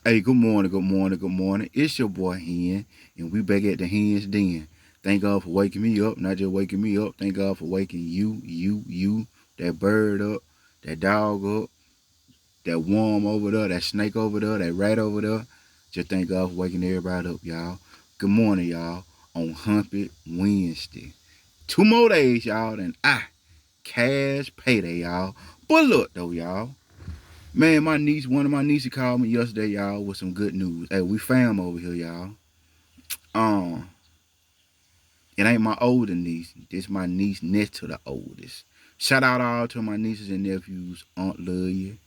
Hey, good morning, good morning, good morning. It's your boy Hen, and we back at the Hen's Den. Thank God for waking me up, not just waking me up. Thank God for waking you, that bird up, that dog up, that worm over there, that snake over there, that rat over there. Just thank God for waking everybody up, y'all. Good morning, y'all, on Hump Wednesday. 2 more days, y'all, and cash payday, y'all. But look, though, y'all. Man, one of my nieces called me yesterday, y'all, with some good news. Hey, we fam over here, y'all. Um, it ain't my older niece. This my niece next to the oldest. Shout out all to my nieces and nephews. Aunt love you.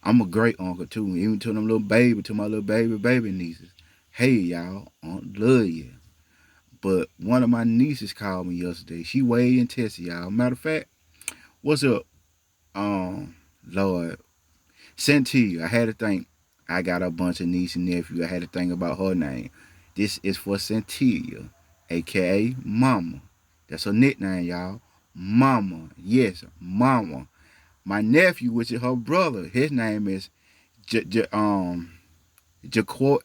I'm a great uncle too, even to them little baby, to my little baby nieces. Hey, y'all, Aunt love you. But one of my nieces called me yesterday. She way in Texas, y'all. Matter of fact, what's up? Lord, Centia, I had to think. I got a bunch of niece and nephew. I had to think about her name. This is for Centia, aka Mama. That's her nickname, y'all. Mama. Yes, Mama. My nephew, which is her brother, his name is Jaquo.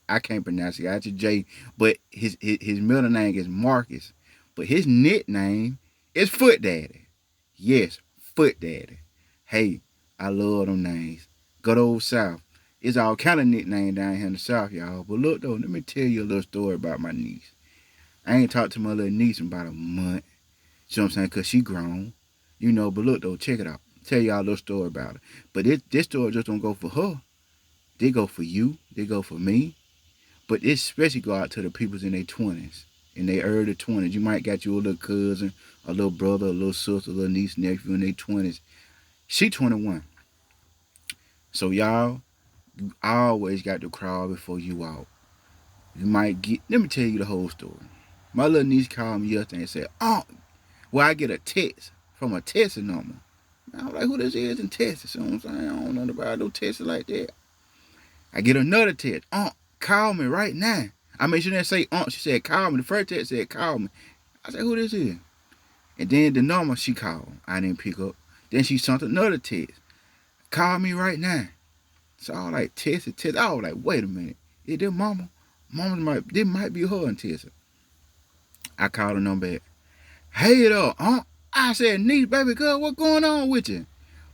I can't pronounce it. I just J, but his middle name is Marcus. But his nickname is Foot Daddy. Yes, Foot Daddy. Hey, I love them names. Good old South. It's all kind of nickname down here in the South, y'all. But look though, let me tell you a little story about my niece. I ain't talked to my little niece in about a month. You know what I'm saying? Cause she grown. But look though, check it out. Tell y'all a little story about it. But this story just don't go for her. They go for you. They go for me. But it especially go out to the peoples in their 20s. In their early 20s. You might got you a little cousin, a little brother, a little sister, a little niece, nephew in their 20s. She 21. So y'all, you always got to crawl before you walk. You might get, let me tell you the whole story. My little niece called me yesterday and said, oh, well, I get a text from a Texas number. I was like, who this is in Texas? You know what I'm saying? I don't know about no Texas like that. I get another text. Call me right now. I mean, she didn't say she said call me. The first text said call me. I said, who this is? And then the number she called, I didn't pick up. Then she sent another text. Call me right now. So I was like, text. I was like, wait a minute. Is this mama? This might be her in Texas. I called her number back. Hey though, I said, niece, baby girl, what going on with you?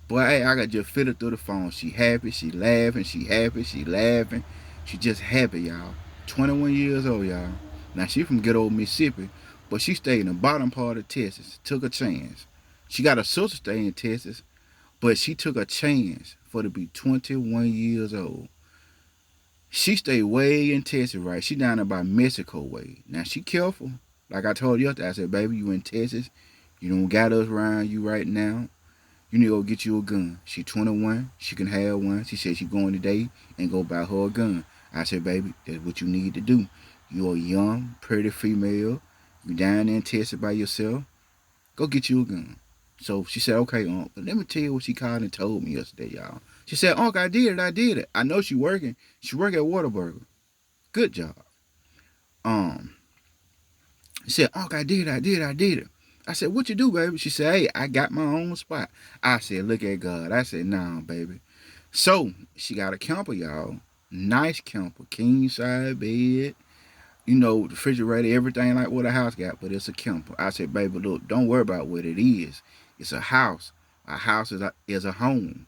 Boy, hey, I got just fit her through the phone. She happy, she laughing, she happy, she laughing. She just happy, y'all. 21 years old, y'all. Now, she from good old Mississippi, but she stayed in the bottom part of Texas. Took a chance. She got a sister staying in Texas, but she took a chance for to be 21 years old. She stayed way in Texas, right? She down there by Mexico way. Now, she careful. Like I told you yesterday, I said, baby, you in Texas. You don't got us around you right now. You need to go get you a gun. She 21. She can have one. She said she going today and go buy her a gun. I said, baby, that's what you need to do. You're a young, pretty female. You down there in Texas by yourself. Go get you a gun. So she said, okay, Unc. But let me tell you what she called and told me yesterday, y'all. She said, Unc, I did it. I know she working. She work at Whataburger. Good job. Um, she said, Unc, I did it. I said, what you do, baby? She said, hey, I got my own spot. I said, look at God. I said, nah, baby. So she got a camper, y'all. Nice camper. King size bed. Refrigerator, everything like what a house got, but it's a camper. I said, baby, look, don't worry about what it is. It's a house. A house is a home.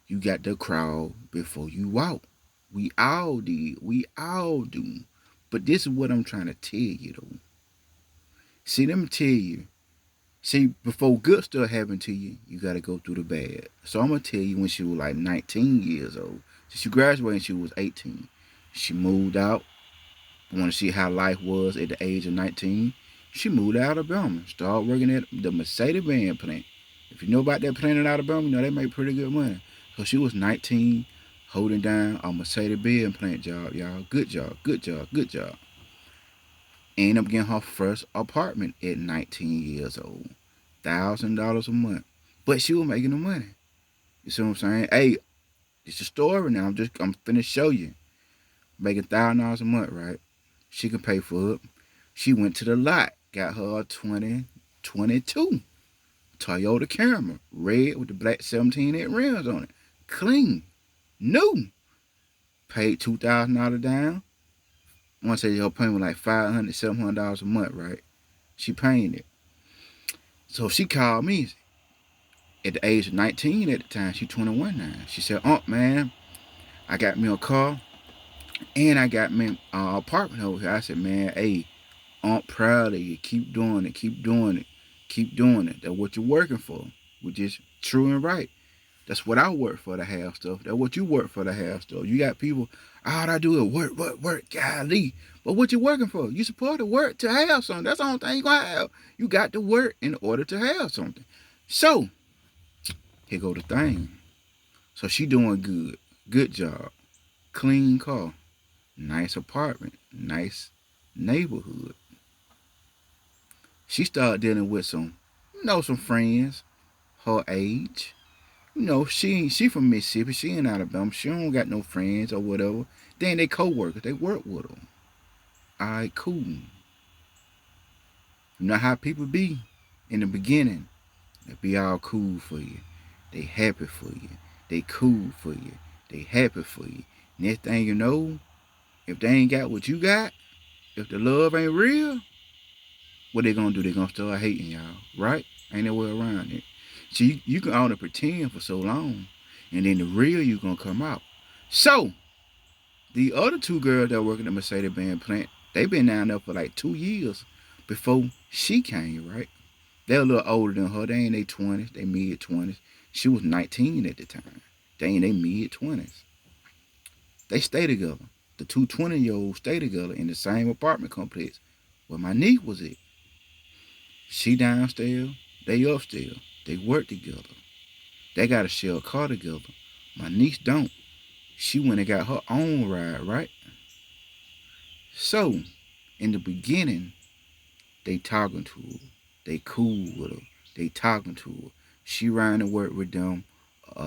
You got to crawl before you walk. We all did. We all do. But this is what I'm trying to tell you, though. See, let me tell you. See, before good stuff happened to you, you got to go through the bad. So I'm going to tell you when she was like 19 years old. So she graduated when she was 18. She moved out. Want to see how life was at the age of 19. She moved out of Alabama. Started working at the Mercedes-Benz plant. If you know about that plant in Alabama, they make pretty good money. So she was 19, holding down a Mercedes-Benz plant job, y'all. Good job, good job, good job. Ended up getting her first apartment at 19 years old. $1,000 a month. But she was making the money. You see what I'm saying? Hey, it's a story now. I'm finna show you. Making $1,000 a month, right? She can pay for it. She went to the lot, got her a 2022 Toyota Camry, red with the black 17-inch rims on it. Clean. New. paid $2,000 down. I want to say her payment like $500, $700 a month, right? She paying it. So she called me at the age of 19 at the time. She 21 now. She said, man, I got me a car and I got me an apartment over here. I said, man, hey, proud of you. Keep doing it. Keep doing it. Keep doing it. That's what you're working for, which is true and right. That's what I work for to have stuff. That's what you work for to have stuff. You got people, all I do is work, golly. But what you working for? You supposed to work to have something. That's the only thing you gonna have. You got to work in order to have something. So, here go the thing. So she doing good. Good job. Clean car. Nice apartment. Nice neighborhood. She started dealing with some friends her age. She from Mississippi. She in Alabama. She don't got no friends or whatever. Then they co-workers. They work with her. All right, cool. You know how people be in the beginning. They be all cool for you. They happy for you. They cool for you. They happy for you. Next thing you know, if they ain't got what you got, if the love ain't real, what they gonna do? They gonna start hating y'all, right? Ain't no way around it. See, you can only pretend for so long, and then the real you gonna come out. So, the other two girls that work at the Mercedes-Benz plant, they been down there for like 2 years before she came, right? They're a little older than her. They ain't their 20s, they mid-20s. She was 19 at the time. They ain't they mid-20s. They stay together. The two 20-year-olds stay together in the same apartment complex where my niece was at. She downstairs, they upstairs. They work together. They got to share a car together. My niece don't. She went and got her own ride, right? So, in the beginning, they talking to her. They cool with her. They talking to her. She riding to work with them.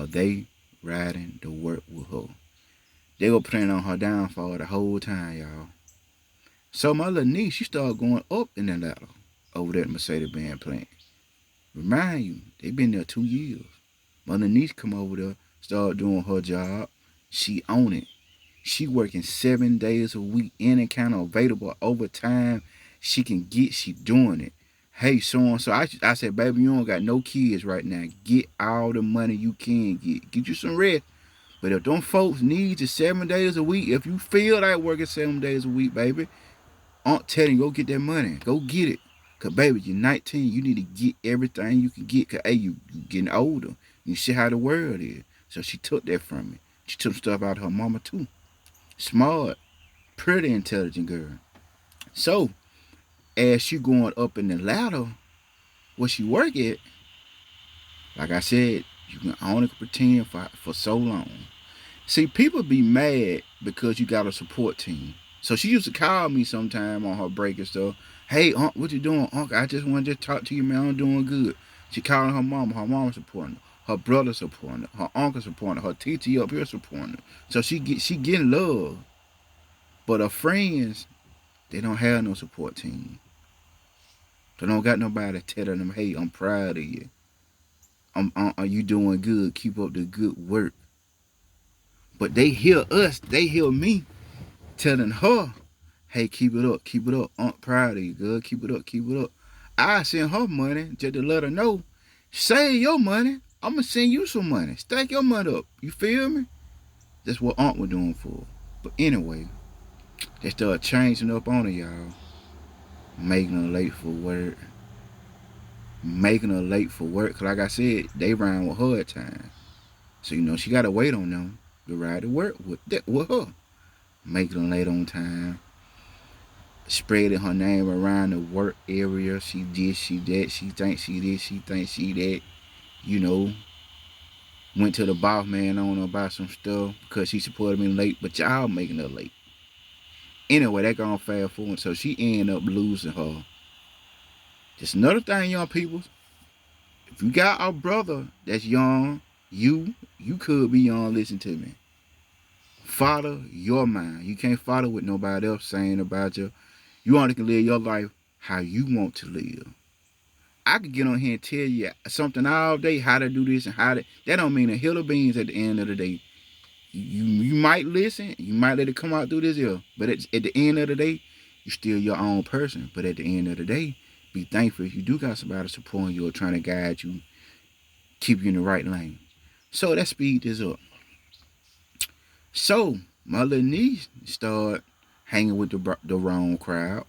They riding to work with her. They were planning on her downfall the whole time, y'all. So my little niece, she started going up in the ladder over there at Mercedes-Benz plant. Remind you, they been there 2 years. My little niece come over there, start doing her job. She own it. She working 7 days a week, any kind of available overtime she can get. She doing it. Hey, so and so. I said, baby, you don't got no kids right now. Get all the money you can get. Get you some rest. But if them folks need you 7 days a week, if you feel like working 7 days a week, baby, Aunt telling you, go get that money. Go get it. Cause baby, you're 19. You need to get everything you can get. Cause hey, you getting older. You see how the world is. So she took that from me. She took stuff out of her mama too. Smart, pretty intelligent girl. So as she going up in the ladder where she work at, like I said, you can only pretend for so long. See, people be mad because you got a support team. So she used to call me sometime on her break and stuff. Hey, Unc, what you doing? Unc, I just want to talk to you, man. I'm doing good. She calling her mama. Her mama supporting her. Her brother supporting her. Her uncle supporting her. Her TT up here supporting her. So she getting love. But her friends, they don't have no support team. They don't got nobody telling them, hey, I'm proud of you. Are you doing good? Keep up the good work. But they hear us. They hear me telling her, hey, keep it up. I'm proud of you, girl. Keep it up, keep it up. I send her money just to let her know, save your money. I'm going to send you some money. Stack your money up. You feel me? That's what Aunt was doing for her. But anyway, they started changing up on her, y'all. Making her late for work. Making her late for work. Because like I said, they ran with her at times. So, she got to wait on them to ride to work with her. Making her late on time. Spreading her name around the work area. She did, she that. She thinks she this, she thinks she that. Went to the boss man on her about some stuff because she supposed to be late, but y'all making her late. Anyway, that gonna fast forward. So she ended up losing her. Just another thing, young people. If you got a brother that's young, you could be young, listen to me. Follow your mind. You can't follow what nobody else saying about you. You only can live your life how you want to live. I could get on here and tell you something all day, how to do this and how to. That don't mean a hill of beans at the end of the day. You might listen, you might let it come out through this ear, but at the end of the day, you're still your own person. But at the end of the day, be thankful if you do got somebody supporting you or trying to guide you, keep you in the right lane. So let's speed this up. So my little niece started hanging with the wrong crowd.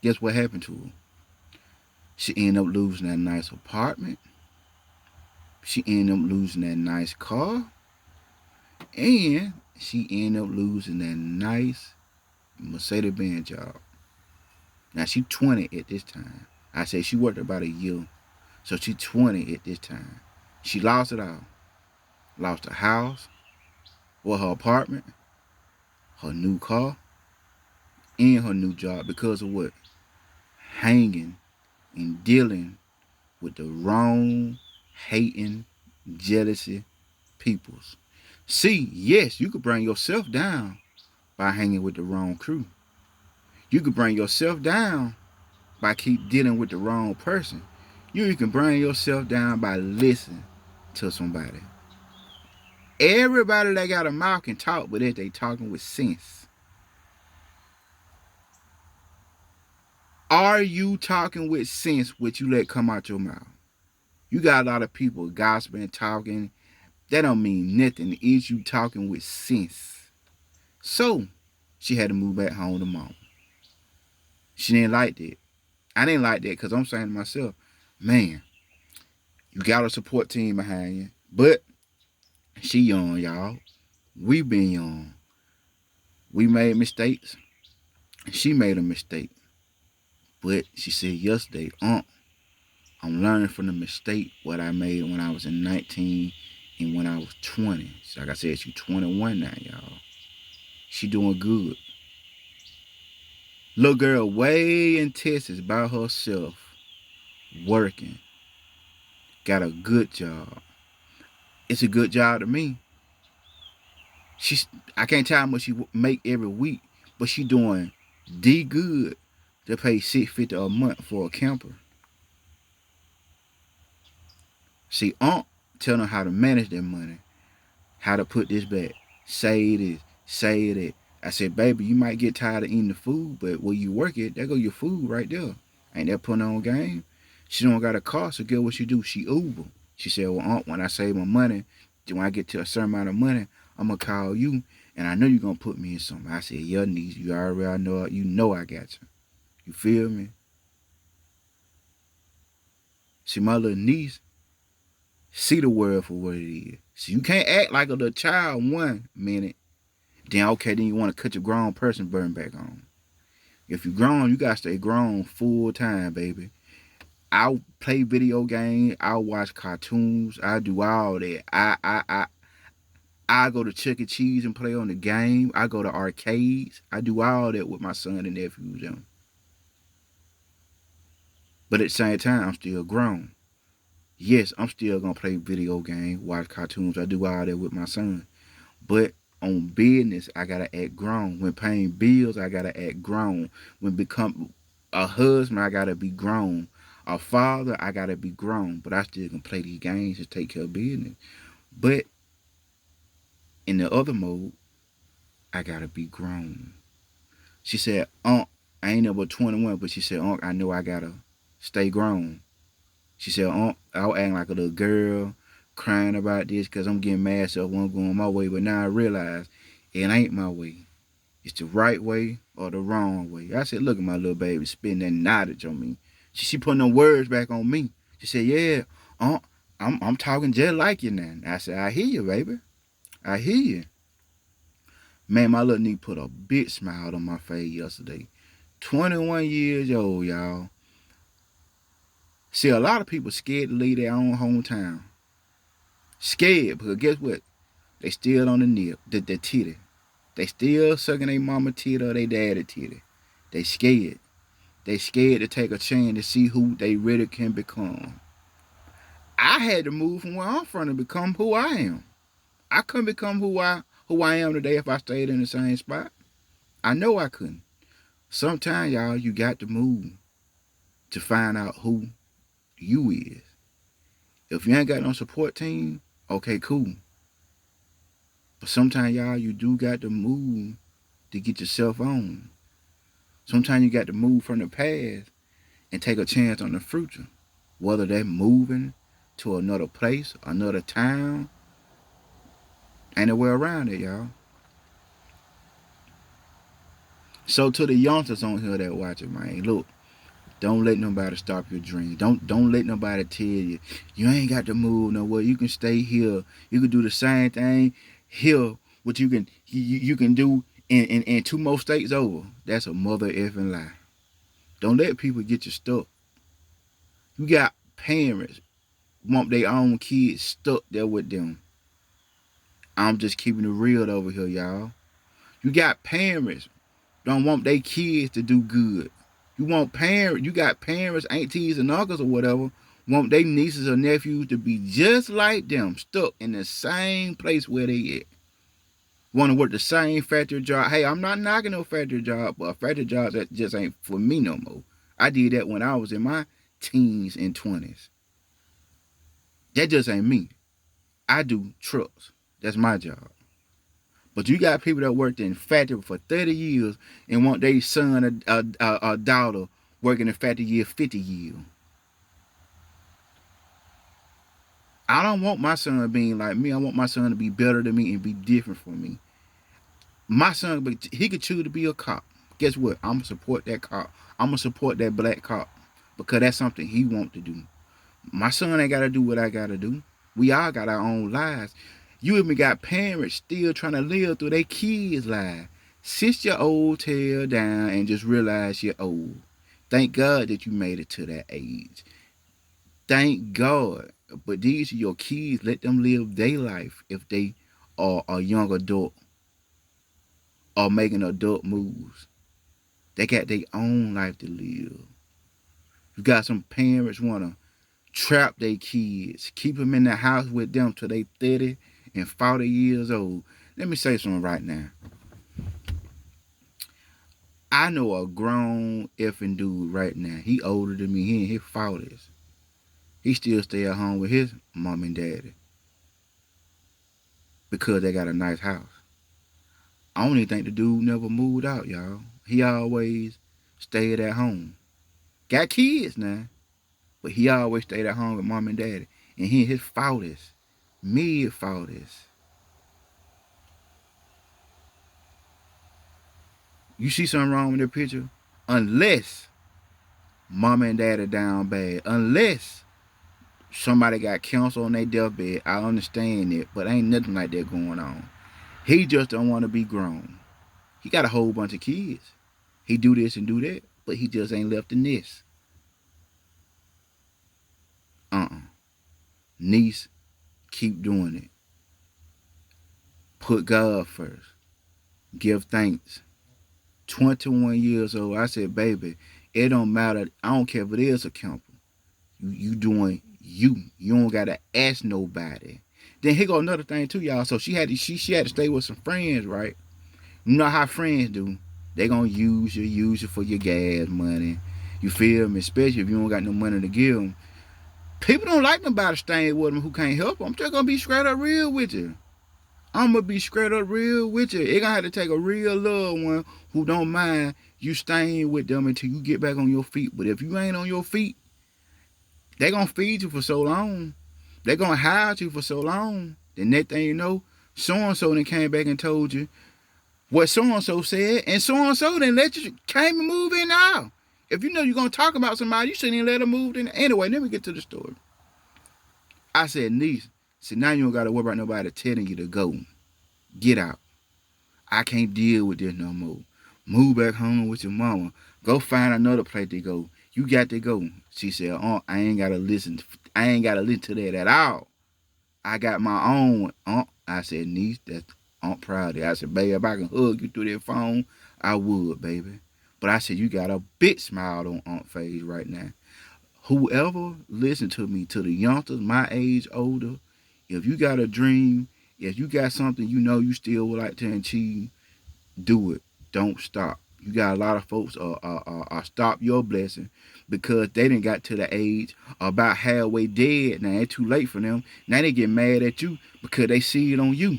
Guess what happened to her? She ended up losing that nice apartment. She ended up losing that nice car. And she ended up losing that nice Mercedes Benz job. Now she 20 at this time. I say she worked about a year. So she 20 at this time. She lost it all. Lost her house, or her apartment, her new car, and her new job because of what? Hanging and dealing with the wrong, hating, jealousy peoples. See, yes, you could bring yourself down by hanging with the wrong crew. You could bring yourself down by keep dealing with the wrong person. You can bring yourself down by listening to somebody. Everybody that got a mouth can talk, but if they talking with sense. Are you talking with sense what you let come out your mouth? You got a lot of people gossiping, talking. That don't mean nothing. Is you talking with sense? So she had to move back home to mom. She didn't like that. I didn't like that because I'm saying to myself, man, you got a support team behind you. But she young, y'all. We been young. We made mistakes. She made a mistake. But she said yesterday, I'm learning from the mistake what I made when I was in 19 and when I was 20. So like I said, she's 21 now, y'all. She doing good. Little girl way in Texas by herself, working. Got a good job. It's a good job to me. She's I can't tell how much she make every week, but she doing D good to pay $650 a month for a camper. See, telling her how to manage that money, how to put this back, say this, say that. I said, baby, you might get tired of eating the food, but where you work it, there go your food right there. Ain't that putting on game? She don't got a car, so get what she do. She Uber. She said, well, when I save my money, when I get to a certain amount of money, I'm gonna call you, and I know you're gonna put me in something. I said, your niece, you already know, you know I got you. You feel me? See, my little niece, see the world for what it is. So you can't act like a little child 1 minute, then okay, then you want to cut your grown person burn back on. If you grown, you gotta stay grown full time, baby. I'll play video games. I'll watch cartoons. I do all that. I go to Chuck E. Cheese and play on the game. I go to arcades. I do all that with my son and nephews. But at the same time, I'm still grown. Yes, I'm still gonna play video games, watch cartoons. I do all that with my son. But on business, I gotta act grown. When paying bills, I gotta act grown. When become a husband, I gotta be grown. A father, I gotta be grown. But I still can play these games and take care of business. But in the other mode, I gotta be grown. She said, I ain't never 21, but she said, I know I gotta stay grown. She said, I was acting like a little girl, crying about this because I'm getting mad so I wasn't going my way. But now I realize it ain't my way. It's the right way or the wrong way. I said, look at my little baby spitting that knowledge on me. She putting them words back on me. She said, yeah, I'm talking just like you now. I said, I hear you, baby. I hear you. Man, my little niece put a big smile on my face yesterday. 21 years old, y'all. See, a lot of people scared to leave their own hometown. Scared, because guess what? They still on the nip, the titty. They still sucking their mama titty or their daddy titty. They scared. They scared to take a chance to see who they really can become. I had to move from where I'm from to become who I am. I couldn't become who I am today if I stayed in the same spot. I know I couldn't. Sometimes, y'all, you got to move to find out who you is. If you ain't got no support team, okay, cool. But sometimes, y'all, you do got to move to get yourself on. Sometimes you got to move from the past and take a chance on the future. Whether they're moving to another place, another town, anywhere around it, y'all. So to the youngsters on here that watching, man, look, don't let nobody stop your dream. Don't let nobody tell you you ain't got to move nowhere. You can stay here. You can do the same thing here. What you can do in two more states over. That's a mother effing lie. Don't let people get you stuck. You got parents want their own kids stuck there with them. I'm just keeping it real over here, y'all. You got parents don't want their kids to do good. You got parents, aunties, and uncles or whatever, want their nieces or nephews to be just like them, stuck in the same place where they at. Want to work the same factory job. Hey, I'm not knocking no factory job, but a factory job that just ain't for me no more. I did that when I was in my teens and 20s. That just ain't me. I do trucks. That's my job. But you got people that worked in factory for 30 years and want their son or daughter working in factory year 50 years. I don't want my son being like me. I want my son to be better than me and be different from me. My son, he could choose to be a cop. Guess what? I'm gonna support that cop. I'm gonna support that black cop because that's something he want to do. My son ain't gotta do what I gotta do. We all got our own lives. You even got parents still trying to live through their kids' lives. Sit your old tail down and just realize you're old. Thank God that you made it to that age. Thank God. But these are your kids. Let them live their life if they are a young adult or making adult moves. They got their own life to live. You got some parents want to trap their kids, keep them in the house with them till they 30 and 40 years old. Let me say something right now. I know a grown effing dude right now. He older than me. He in his 40s. He still stay at home with his mom and daddy because they got a nice house. I don't even think the dude never moved out, y'all. He always stayed at home. Got kids now, but he always stayed at home with mom and daddy. And he in his 40s, mid 40s. You see something wrong with the picture? Unless mama and daddy down bad. Unless somebody got cancer on their deathbed. I understand it, but ain't nothing like that going on. He just don't want to be grown. He got a whole bunch of kids. He do this and do that, but he just ain't left the nest. Niece, keep doing it. Put God first. Give thanks. 21 years old. I said, baby, it don't matter. I don't care if it is a camper. You doing you. You don't gotta ask nobody. Then here go another thing too, y'all. So she had to stay with some friends, right? You know how friends do. They gonna use you for your gas money. You feel me? Especially if you don't got no money to give them. People don't like nobody staying with them who can't help them. I'm just gonna be straight up real with you. I'm gonna be straight up real with you. It gonna have to take a real loved one who don't mind you staying with them until you get back on your feet. But if you ain't on your feet, they gonna feed you for so long. They gonna hide you for so long. The next thing you know, so and so then came back and told you what so and so said, and so then let you came and move in now. If you know you're gonna talk about somebody, you shouldn't even let them move in. Anyway, let me get to the story. I said, niece, see now you don't gotta worry about nobody telling you to go. Get out. I can't deal with this no more. Move back home with your mama. Go find another place to go. You got to go. She said, oh, I ain't gotta listen. I ain't gotta listen to that at all. I got my own. I said, niece, that's Aunt Proudy. I said, baby, if I can hug you through that phone, I would, baby. But I said, you got a big smile on Aunt face right now. Whoever listen to me, to the youngsters, my age, older, if you got a dream, if you got something you know you still would like to achieve, do it. Don't stop. You got a lot of folks stop your blessing because they didn't got to the age about halfway dead. Now it's too late for them. Now they get mad at you because they see it on you.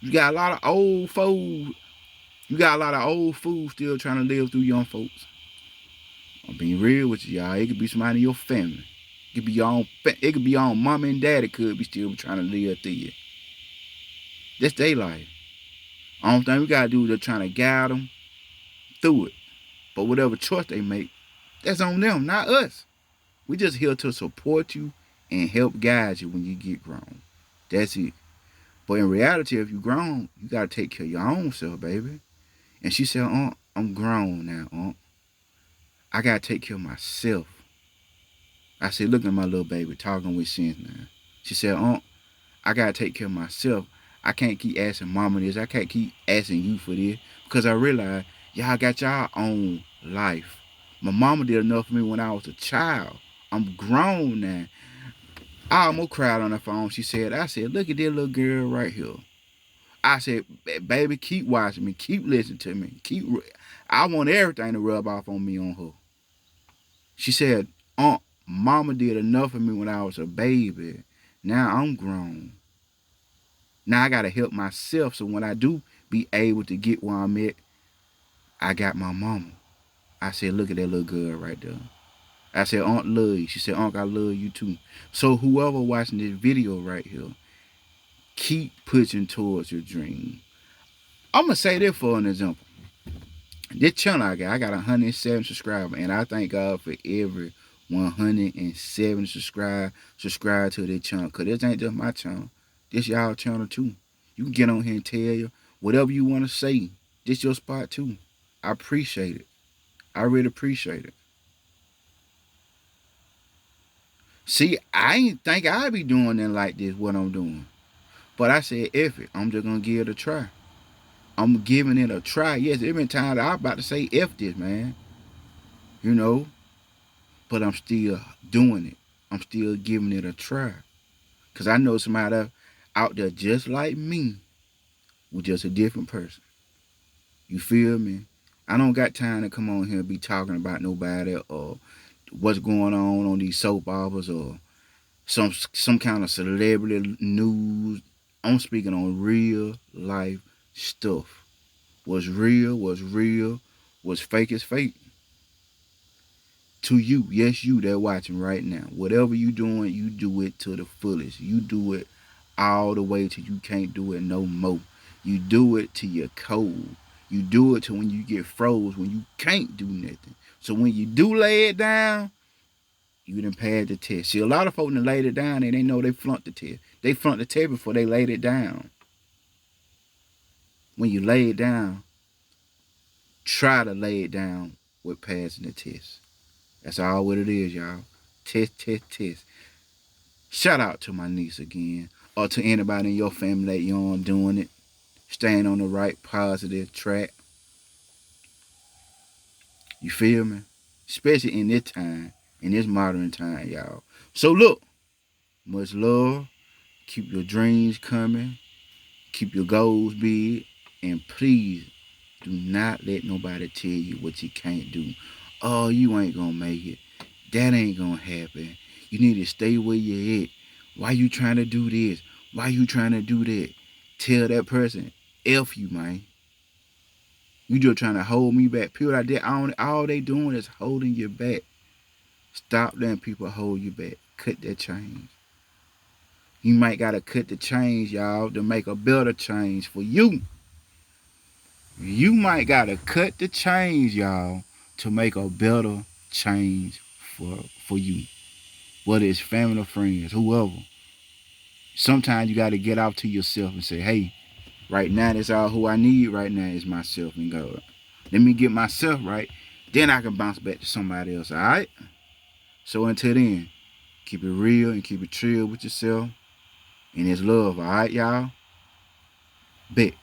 You got a lot of old folks. You got a lot of old fools still trying to live through young folks. I'm being real with you, y'all. It could be somebody in your family. It could be your own. It could be your own mama and daddy could be still trying to live through you. That's their life. Only thing we gotta do is trying to guide them through it. But whatever choice they make, that's on them, not us. We just here to support you and help guide you when you get grown. That's it. But in reality, if you grown, you gotta take care of your own self, baby. And she said, I'm grown now, I gotta take care of myself. I said, look at my little baby talking with sense now. She said, I gotta take care of myself. I can't keep asking mama this. I can't keep asking you for this. Because I realize y'all got y'all own life. My mama did enough for me when I was a child. I'm grown now. I almost cried on the phone. I said, look at this little girl right here. I said, baby, keep watching me. Keep listening to me. I want everything to rub off on me on her. She said, mama did enough for me when I was a baby. Now I'm grown. Now I gotta help myself so when I do be able to get where I'm at, I got my mama. I said, look at that little girl right there. I said, Aunt love you. She said, Uncle, I love you too. So whoever watching this video right here, keep pushing towards your dream. I'm gonna say this for an example. This channel I got 107 subscribers, and I thank God for every 107 subscribe to this channel. Cause this ain't just my channel. This y'all channel too. You can get on here and tell you whatever you want to say. This your spot too. I appreciate it. I really appreciate it. See, I ain't think I'd be doing it like this, what I'm doing. But I said, F it. I'm just gonna give it a try. I'm giving it a try. Yes, there been times I'm about to say F this, man. You know, but I'm still doing it. I'm still giving it a try. Because I know somebody out there just like me with just a different person. You feel me? I don't got time to come on here and be talking about nobody or what's going on these soap operas or some kind of celebrity news. I'm speaking on real life stuff. What's real, what's fake is fake. To you, yes, you that watching right now. Whatever you doing, you do it to the fullest. You do it all the way till you can't do it no more. You do it till you're cold. You do it to when you get froze, when you can't do nothing. So when you do lay it down, you done passed the test. See, a lot of folks done laid it down and they know they flunked the test. They flunked the test before they laid it down. When you lay it down, try to lay it down with passing the test. That's all what it is, y'all. Test, test, test. Shout out to my niece again, or to anybody in your family that you on doing it, staying on the right positive track. You feel me? Especially in this time, in this modern time, y'all. So look, much love. Keep your dreams coming. Keep your goals big. And please do not let nobody tell you what you can't do. Oh, you ain't gonna make it. That ain't gonna happen. You need to stay where you're at. Why you trying to do this? Why you trying to do that? Tell that person, F you, man. You just trying to hold me back. People like that, all they doing is holding you back. Stop letting people hold you back. Cut that change. You might gotta cut the change, y'all, to make a better change for you. You might gotta cut the change, y'all, to make a better change for you. Whether it's family or friends, whoever. Sometimes you gotta get out to yourself and say, hey, right now that's all who I need right now is myself and God. Let me get myself right. Then I can bounce back to somebody else, alright? So until then, keep it real and keep it chill with yourself. And it's love, alright, y'all? Bet.